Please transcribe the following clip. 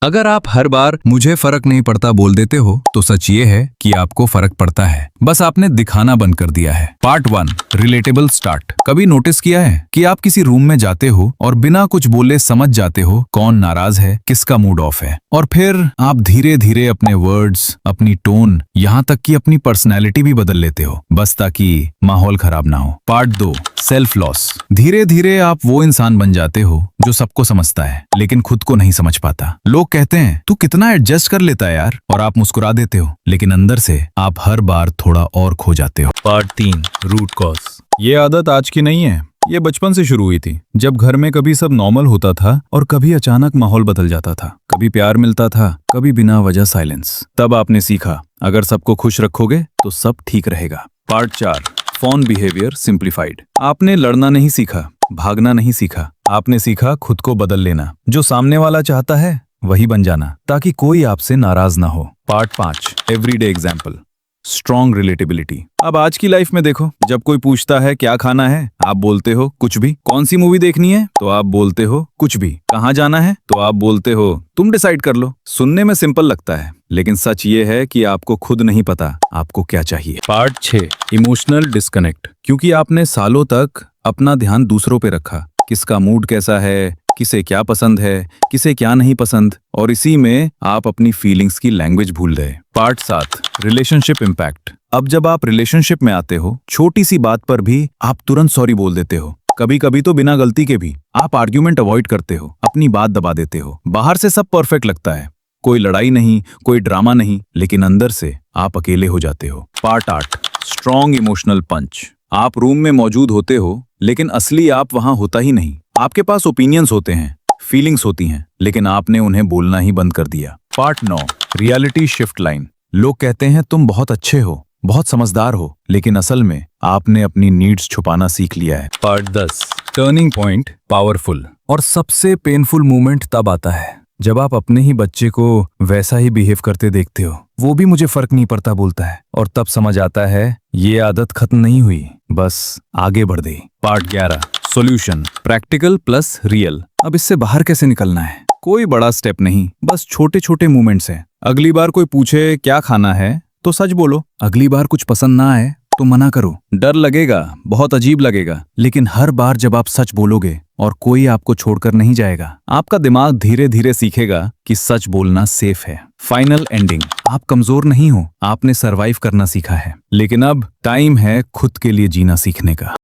अगर आप हर बार मुझे फर्क नहीं पड़ता बोल देते हो तो सच ये है कि आपको फर्क पड़ता है, बस आपने दिखाना बंद कर दिया है। Part 1, relatable start. कभी नोटिस किया है कि आप किसी रूम में जाते हो और बिना कुछ बोले समझ जाते हो कौन नाराज है, किसका मूड ऑफ है, और फिर आप धीरे धीरे अपने वर्ड्स, अपनी टोन, यहाँ तक कि अपनी पर्सनैलिटी भी बदल लेते हो, बस ताकि माहौल खराब ना हो। Part 2, self loss. धीरे धीरे आप वो इंसान बन जाते हो जो सबको समझता है लेकिन खुद को नहीं समझ पाता। लोग कहते हैं तू कितना एडजस्ट कर लेता है यार, और आप मुस्कुरा देते हो, लेकिन अंदर से आप हर बार थोड़ा और खो जाते हो। Part 3, root cause. ये आदत आज की नहीं है, ये बचपन से शुरू हुई थी, जब घर में कभी सब नॉर्मल होता था और कभी अचानक माहौल बदल जाता था। कभी प्यार मिलता था, कभी बिना वजह साइलेंस। तब आपने सीखा अगर सबको खुश रखोगे तो सब ठीक रहेगा। Part 4, phone behaviour simplified. आपने लड़ना नहीं सीखा, भागना नहीं सीखा, आपने सीखा खुद को बदल लेना। जो सामने वाला चाहता है वही बन जाना, ताकि कोई आपसे नाराज ना हो। Part 5, everyday example, strong relatability. अब आज की लाइफ में देखो, जब कोई पूछता है क्या खाना है, आप बोलते हो कुछ भी। कौन सी मूवी देखनी है, तो आप बोलते हो कुछ भी। कहाँ जाना है, तो आप बोलते हो तुम डिसाइड कर लो। सुनने में सिंपल लगता है, लेकिन सच ये है कि आपको खुद नहीं पता आपको क्या चाहिए। Part 6, emotional disconnect. क्योंकि आपने सालों तक अपना ध्यान दूसरों पे रखा, किसका मूड कैसा है, किसे क्या पसंद है, किसे क्या नहीं पसंद, और इसी में आप अपनी फीलिंग्स की लैंग्वेज भूल गए। Part 7, relationship impact. अब जब आप रिलेशनशिप में आते हो, छोटी सी बात पर भी आप तुरंत सॉरी बोल देते हो। कभी कभी तो बिना गलती के भी। आप आर्ग्यूमेंट अवॉइड करते हो, अपनी बात दबा देते हो। बाहर से सब परफेक्ट लगता है, कोई लड़ाई नहीं, कोई ड्रामा नहीं, लेकिन अंदर से आप अकेले हो जाते हो। पार्ट 8, स्ट्रॉन्ग इमोशनल पंच। आप रूम में मौजूद होते हो, लेकिन असली आप वहां होता ही नहीं। आपके पास ओपिनियंस होते हैं, फीलिंग्स होती हैं, लेकिन आपने उन्हें बोलना ही बंद कर दिया। Part 9, reality shift line. लोग कहते हैं तुम बहुत अच्छे हो, बहुत समझदार हो, लेकिन असल में आपने अपनी नीड्स छुपाना सीख लिया है। Part 10, turning point, powerful. और सबसे पेनफुल मोमेंट तब आता है जब आप अपने ही बच्चे को वैसा ही बिहेव करते देखते हो। वो भी मुझे फर्क नहीं पड़ता बोलता है, और तब समझ आता है ये आदत खत्म नहीं हुई, बस आगे बढ़ गई। Part 11, solution, practical plus real. अब इससे बाहर कैसे निकलना है? कोई बड़ा स्टेप नहीं, बस छोटे छोटे मूवमेंट्स हैं। अगली बार कोई पूछे क्या खाना है तो सच बोलो। अगली बार कुछ पसंद ना आए तो मना करो। डर लगेगा, बहुत अजीब लगेगा, लेकिन हर बार जब आप सच बोलोगे और कोई आपको छोड़कर नहीं जाएगा, आपका दिमाग धीरे धीरे सीखेगा कि सच बोलना सेफ है। फाइनल एंडिंग, आप कमजोर नहीं हो, आपने सरवाइव करना सीखा है, लेकिन अब टाइम है खुद के लिए जीना सीखने का।